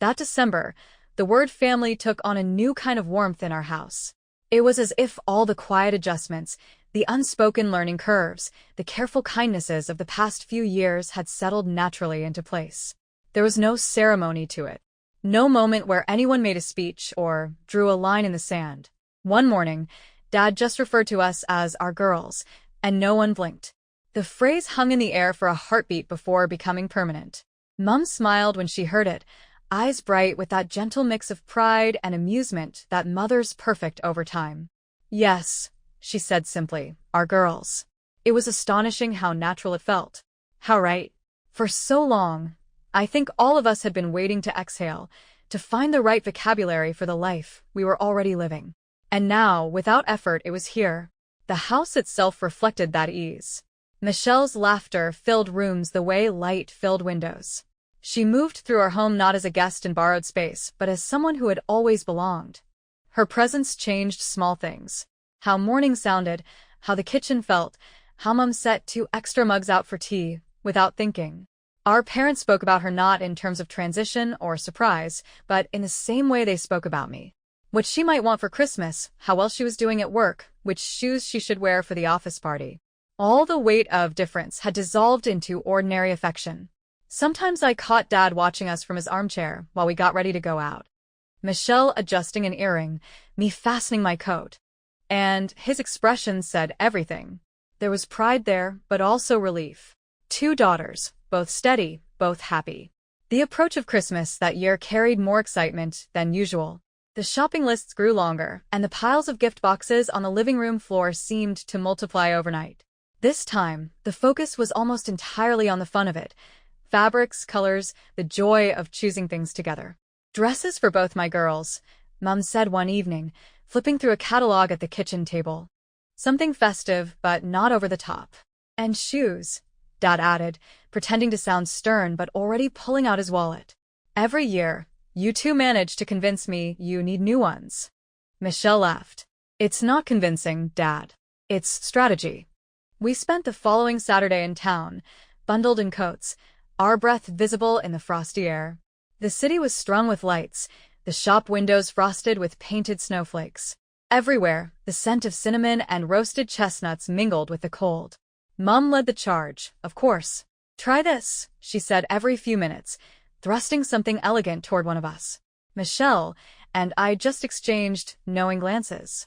That December, the word family took on a new kind of warmth in our house. It was as if all the quiet adjustments, the unspoken learning curves, the careful kindnesses of the past few years had settled naturally into place. There was no ceremony to it. No moment where anyone made a speech or drew a line in the sand. One morning, Dad just referred to us as our girls, and no one blinked. The phrase hung in the air for a heartbeat before becoming permanent. Mum smiled when she heard it, eyes bright with that gentle mix of pride and amusement that mothers perfect over time. Yes, she said simply, our girls. It was astonishing how natural it felt. How right. For so long, I think all of us had been waiting to exhale, to find the right vocabulary for the life we were already living. And now, without effort, it was here. The house itself reflected that ease. Michelle's laughter filled rooms the way light filled windows. She moved through our home not as a guest in borrowed space, but as someone who had always belonged. Her presence changed small things. How morning sounded, how the kitchen felt, how Mum set 2 extra mugs out for tea, without thinking. Our parents spoke about her not in terms of transition or surprise, but in the same way they spoke about me. What she might want for Christmas, how well she was doing at work, which shoes she should wear for the office party. All the weight of difference had dissolved into ordinary affection. Sometimes I caught Dad watching us from his armchair while we got ready to go out. Michelle adjusting an earring, me fastening my coat. And his expression said everything. There was pride there, but also relief. 2 daughters, both steady, both happy. The approach of Christmas that year carried more excitement than usual. The shopping lists grew longer, and the piles of gift boxes on the living room floor seemed to multiply overnight. This time, the focus was almost entirely on the fun of it. Fabrics, colors, the joy of choosing things together. Dresses for both my girls, Mum said one evening, flipping through a catalog at the kitchen table. Something festive, but not over the top. And shoes, Dad added, pretending to sound stern but already pulling out his wallet. Every year, you 2 manage to convince me you need new ones. Michelle laughed. It's not convincing, Dad. It's strategy. We spent the following Saturday in town, bundled in coats, our breath visible in the frosty air. The city was strung with lights, the shop windows frosted with painted snowflakes. Everywhere, the scent of cinnamon and roasted chestnuts mingled with the cold. Mum led the charge, of course. Try this, she said every few minutes, thrusting something elegant toward one of us. Michelle and I just exchanged knowing glances.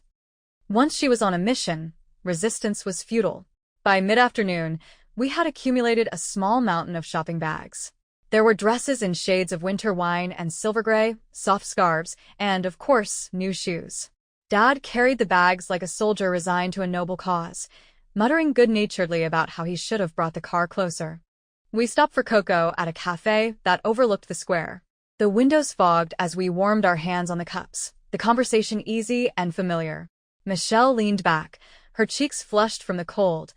Once she was on a mission, resistance was futile. By mid-afternoon, we had accumulated a small mountain of shopping bags. There were dresses in shades of winter wine and silver gray, soft scarves, and, of course, new shoes. Dad carried the bags like a soldier resigned to a noble cause, muttering good-naturedly about how he should have brought the car closer. We stopped for cocoa at a cafe that overlooked the square. The windows fogged as we warmed our hands on the cups, the conversation easy and familiar. Michelle leaned back, her cheeks flushed from the cold,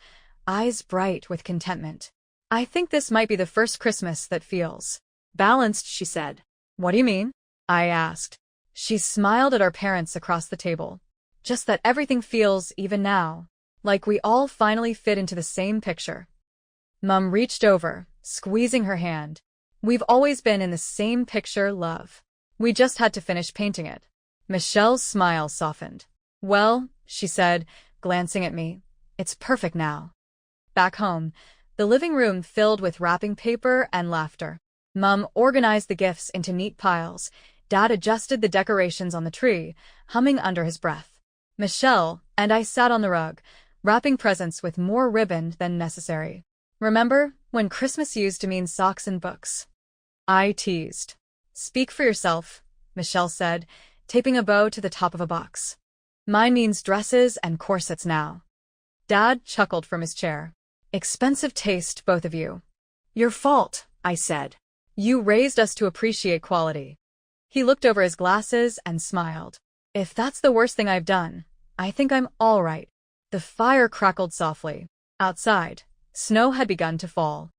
eyes bright with contentment. I think this might be the first Christmas that feels balanced, she said. What do you mean? I asked. She smiled at our parents across the table. Just that everything feels even now, like we all finally fit into the same picture. Mum reached over, squeezing her hand. We've always been in the same picture, love. We just had to finish painting it. Michelle's smile softened. Well, she said, glancing at me, it's perfect now. Back home, the living room filled with wrapping paper and laughter. Mum organized the gifts into neat piles. Dad adjusted the decorations on the tree, humming under his breath. Michelle and I sat on the rug, wrapping presents with more ribbon than necessary. Remember when Christmas used to mean socks and books? I teased. Speak for yourself, Michelle said, taping a bow to the top of a box. Mine means dresses and corsets now. Dad chuckled from his chair. Expensive taste, both of you. Your fault, I said. You raised us to appreciate quality. He looked over his glasses and smiled. If that's the worst thing I've done, I think I'm all right. The fire crackled softly. Outside, snow had begun to fall.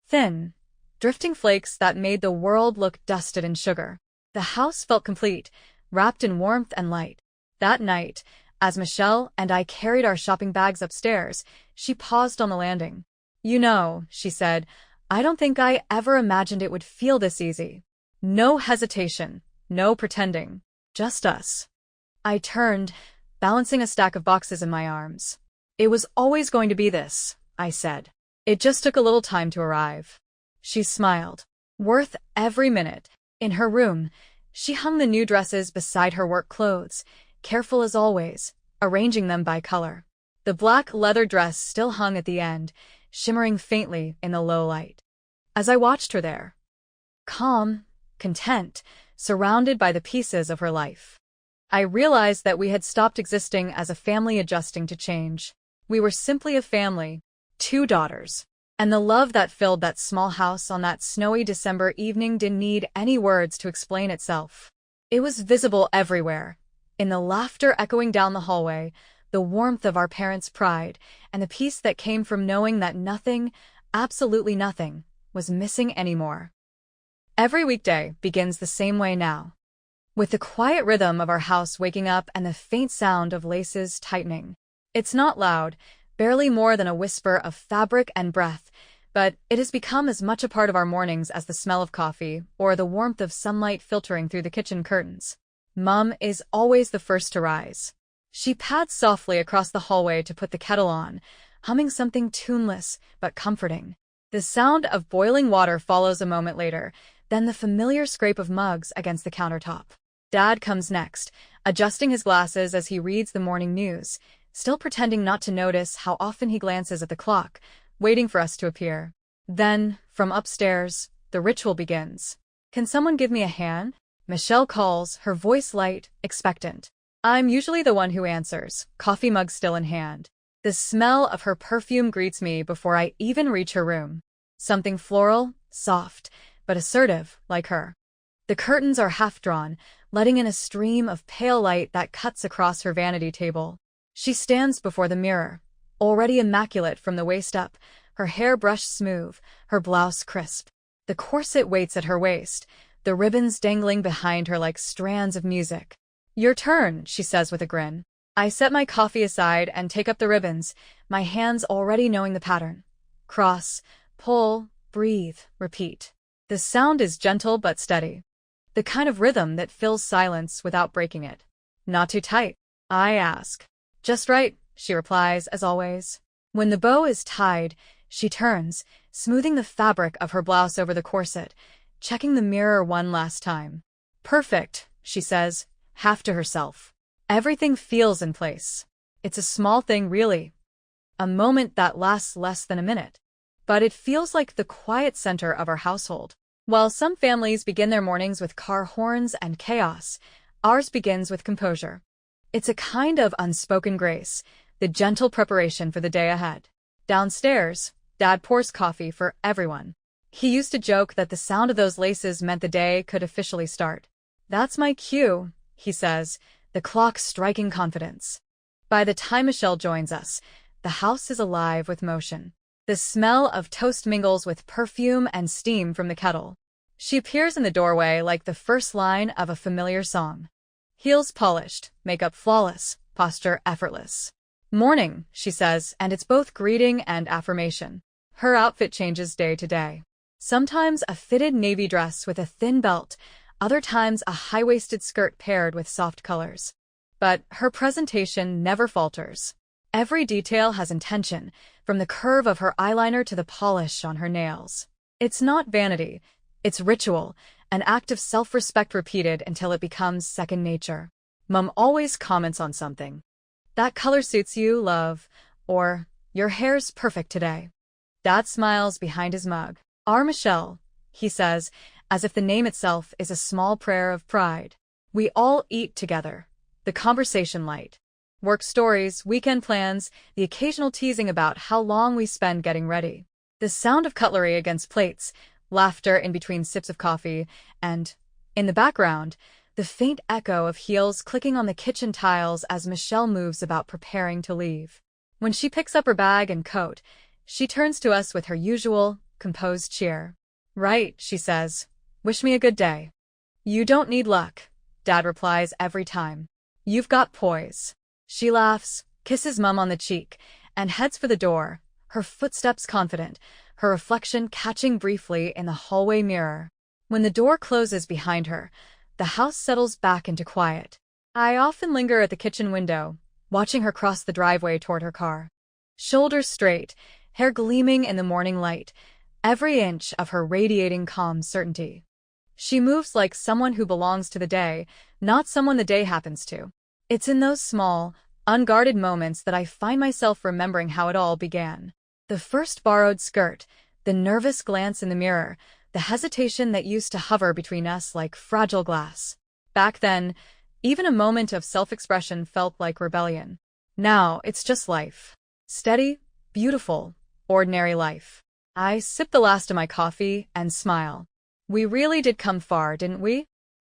Thin, drifting flakes that made the world look dusted in sugar. The house felt complete, wrapped in warmth and light. That night, as Michelle and I carried our shopping bags upstairs, she paused on the landing. You know, she said, I don't think I ever imagined it would feel this easy. No hesitation, no pretending, just us. I turned, balancing a stack of boxes in my arms. It was always going to be this, I said. It just took a little time to arrive. She smiled. Worth every minute. In her room, she hung the new dresses beside her work clothes, careful as always, arranging them by color. The black leather dress still hung at the end, shimmering faintly in the low light. As I watched her there, calm, content, surrounded by the pieces of her life, I realized that we had stopped existing as a family adjusting to change. We were simply a family, 2 daughters. And the love that filled that small house on that snowy December evening didn't need any words to explain itself. It was visible everywhere, in the laughter echoing down the hallway, the warmth of our parents' pride, and the peace that came from knowing that nothing, absolutely nothing, was missing anymore. Every weekday begins the same way now, with the quiet rhythm of our house waking up and the faint sound of laces tightening. It's not loud, barely more than a whisper of fabric and breath, but it has become as much a part of our mornings as the smell of coffee or the warmth of sunlight filtering through the kitchen curtains. Mom is always the first to rise. She pads softly across the hallway to put the kettle on, humming something tuneless but comforting. The sound of boiling water follows a moment later, then the familiar scrape of mugs against the countertop. Dad comes next, adjusting his glasses as he reads the morning news, still pretending not to notice how often he glances at the clock, waiting for us to appear. Then, from upstairs, the ritual begins. "Can someone give me a hand?" Michelle calls, her voice light, expectant. I'm usually the one who answers, coffee mug still in hand. The smell of her perfume greets me before I even reach her room. Something floral, soft, but assertive, like her. The curtains are half-drawn, letting in a stream of pale light that cuts across her vanity table. She stands before the mirror, already immaculate from the waist up, her hair brushed smooth, her blouse crisp. The corset waits at her waist, the ribbons dangling behind her like strands of music. "Your turn," she says with a grin. I set my coffee aside and take up the ribbons, my hands already knowing the pattern. Cross, pull, breathe, repeat. The sound is gentle but steady. The kind of rhythm that fills silence without breaking it. Not too tight, I ask. "Just right," she replies, as always. When the bow is tied, she turns, smoothing the fabric of her blouse over the corset, checking the mirror one last time. "Perfect," she says, half to herself. Everything feels in place. It's a small thing, really. A moment that lasts less than a minute. But it feels like the quiet center of our household. While some families begin their mornings with car horns and chaos, ours begins with composure. It's a kind of unspoken grace, the gentle preparation for the day ahead. Downstairs, Dad pours coffee for everyone. He used to joke that the sound of those laces meant the day could officially start. "That's my cue," he says, the clock striking confidence. By the time Michelle joins us, the house is alive with motion. The smell of toast mingles with perfume and steam from the kettle. She appears in the doorway like the first line of a familiar song. Heels polished, makeup flawless, posture effortless. "Morning," she says, and it's both greeting and affirmation. Her outfit changes day to day. Sometimes a fitted navy dress with a thin belt, other times a high-waisted skirt paired with soft colors. But her presentation never falters. Every detail has intention, from the curve of her eyeliner to the polish on her nails. It's not vanity, it's ritual, an act of self-respect repeated until it becomes second nature. Mom always comments on something. "That color suits you, love," or "Your hair's perfect today." Dad smiles behind his mug. "Our Michelle," he says, as if the name itself is a small prayer of pride. We all eat together. The conversation light. Work stories, weekend plans, the occasional teasing about how long we spend getting ready. The sound of cutlery against plates, laughter in between sips of coffee, and, in the background, the faint echo of heels clicking on the kitchen tiles as Michelle moves about preparing to leave. When she picks up her bag and coat, she turns to us with her usual, composed cheer. "Right," she says. "Wish me a good day." "You don't need luck," Dad replies every time. "You've got poise." She laughs, kisses Mom on the cheek, and heads for the door, her footsteps confident, her reflection catching briefly in the hallway mirror. When the door closes behind her, the house settles back into quiet. I often linger at the kitchen window, watching her cross the driveway toward her car. Shoulders straight, hair gleaming in the morning light, every inch of her radiating calm certainty. She moves like someone who belongs to the day, not someone the day happens to. It's in those small, unguarded moments that I find myself remembering how it all began. The first borrowed skirt, the nervous glance in the mirror, the hesitation that used to hover between us like fragile glass. Back then, even a moment of self-expression felt like rebellion. Now, it's just life. Steady, beautiful, ordinary life. I sip the last of my coffee and smile. We really did come far, didn't we?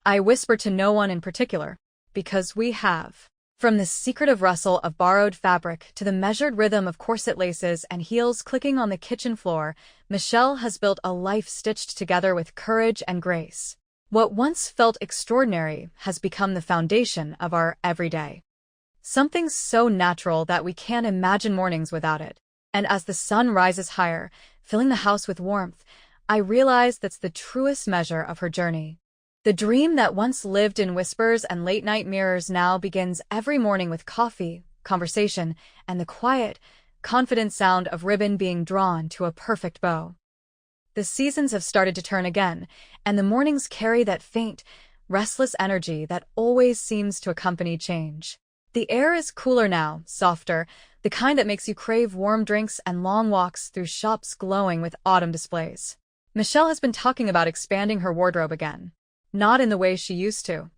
I whisper to no one in particular, because we have. From the secretive rustle of borrowed fabric to the measured rhythm of corset laces and heels clicking on the kitchen floor, Michelle has built a life stitched together with courage and grace. What once felt extraordinary has become the foundation of our everyday. Something so natural that we can't imagine mornings without it. And as the sun rises higher, filling the house with warmth, I realize that's the truest measure of her journey. The dream that once lived in whispers and late-night mirrors now begins every morning with coffee, conversation, and the quiet, confident sound of ribbon being drawn to a perfect bow. The seasons have started to turn again, and the mornings carry that faint, restless energy that always seems to accompany change. The air is cooler now, softer, the kind that makes you crave warm drinks and long walks through shops glowing with autumn displays. Michelle has been talking about expanding her wardrobe again. Not in the way she used to.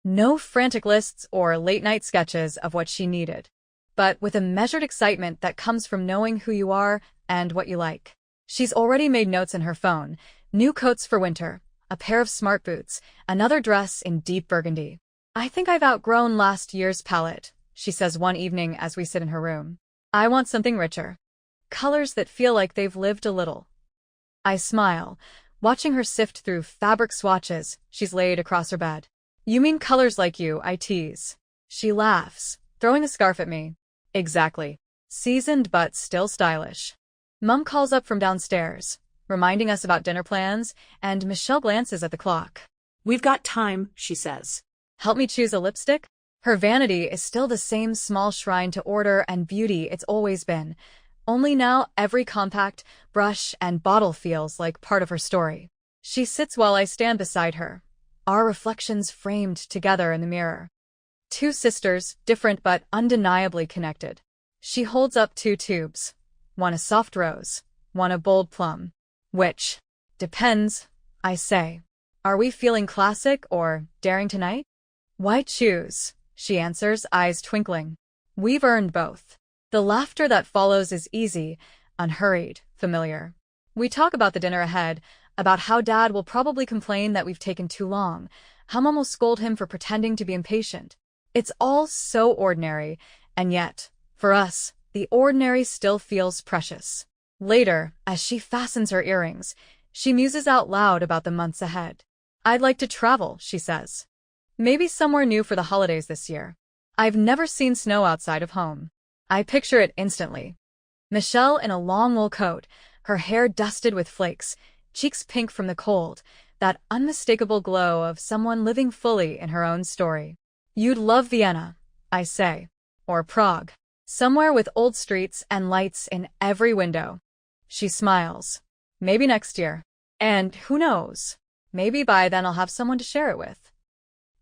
No frantic lists or late-night sketches of what she needed, but with a measured excitement that comes from knowing who you are and what you like. She's already made notes in her phone: new coats for winter, a pair of smart boots, another dress in deep burgundy. I think I've outgrown last year's palette, she says one evening as we sit in her room. I want something richer. Colors that feel like they've lived a little. I smile, watching her sift through fabric swatches she's laid across her bed. You mean colors like you, I tease. She laughs, throwing a scarf at me. Exactly. Seasoned but still stylish. Mum calls up from downstairs, reminding us about dinner plans, and Michelle glances at the clock. We've got time, she says. Help me choose a lipstick? Her vanity is still the same small shrine to order and beauty it's always been. Only now every compact, brush, and bottle feels like part of her story. She sits while I stand beside her, our reflections framed together in the mirror. Two sisters, different but undeniably connected. She holds up two tubes, one a soft rose, one a bold plum. Which? Depends, I say. Are we feeling classic or daring tonight? Why choose? She answers, eyes twinkling. We've earned both. The laughter that follows is easy, unhurried, familiar. We talk about the dinner ahead, about how Dad will probably complain that we've taken too long, how Mom will scold him for pretending to be impatient. It's all so ordinary, and yet, for us, the ordinary still feels precious. Later, as she fastens her earrings, she muses out loud about the months ahead. I'd like to travel, she says. Maybe somewhere new for the holidays this year. I've never seen snow outside of home. I picture it instantly. Michelle in a long wool coat, her hair dusted with flakes, cheeks pink from the cold, that unmistakable glow of someone living fully in her own story. You'd love Vienna, I say. Or Prague. Somewhere with old streets and lights in every window. She smiles. Maybe next year. And who knows? Maybe by then I'll have someone to share it with.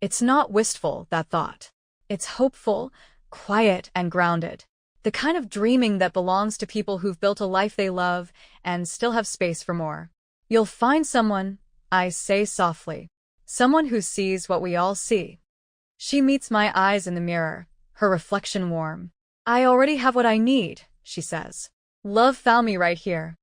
It's not wistful, that thought. It's hopeful, quiet, and grounded. The kind of dreaming that belongs to people who've built a life they love and still have space for more. You'll find someone, I say softly. Someone who sees what we all see. She meets my eyes in the mirror, her reflection warm. I already have what I need, she says. Love found me right here.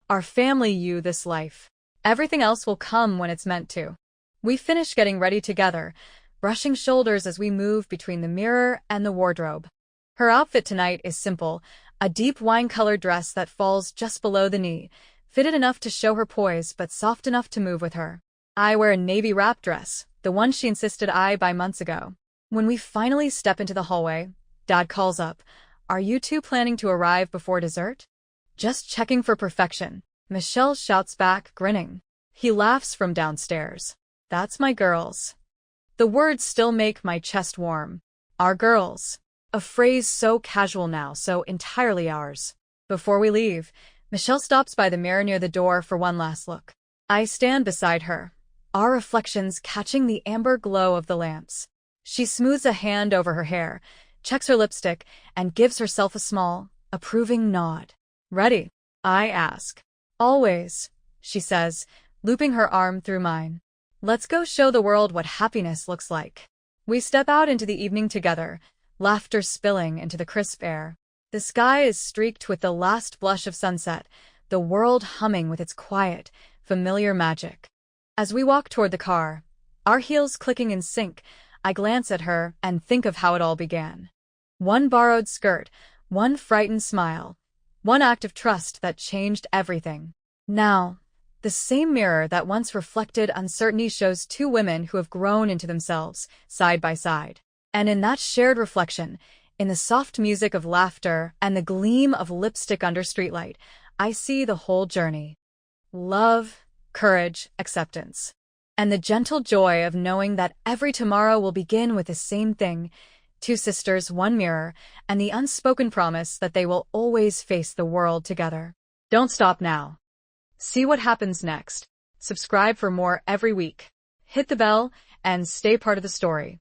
Our family, you, this life. Everything else will come when it's meant to. We finish getting ready together, brushing shoulders as we move between the mirror and the wardrobe. Her outfit tonight is simple, a deep wine-colored dress that falls just below the knee, fitted enough to show her poise but soft enough to move with her. I wear a navy wrap dress, the one she insisted I buy months ago. When we finally step into the hallway, Dad calls up, "Are you two planning to arrive before dessert?" "Just checking for perfection," Michelle shouts back, grinning. He laughs from downstairs. That's my girls. The words still make my chest warm. Our girls. A phrase so casual now, so entirely ours. Before we leave, Michelle stops by the mirror near the door for one last look. I stand beside her, our reflections catching the amber glow of the lamps. She smooths a hand over her hair, checks her lipstick, and gives herself a small, approving nod. Ready? I ask. Always, she says, looping her arm through mine. Let's go show the world what happiness looks like. We step out into the evening together, laughter spilling into the crisp air. The sky is streaked with the last blush of sunset, the world humming with its quiet, familiar magic. As we walk toward the car, our heels clicking in sync, I glance at her and think of how it all began. One borrowed skirt, one frightened smile, one act of trust that changed everything. Now, the same mirror that once reflected uncertainty shows two women who have grown into themselves, side by side. And in that shared reflection, in the soft music of laughter and the gleam of lipstick under streetlight, I see the whole journey. Love, courage, acceptance. And the gentle joy of knowing that every tomorrow will begin with the same thing, two sisters, one mirror, and the unspoken promise that they will always face the world together. Don't stop now. See what happens next. Subscribe for more every week. Hit the bell and stay part of the story.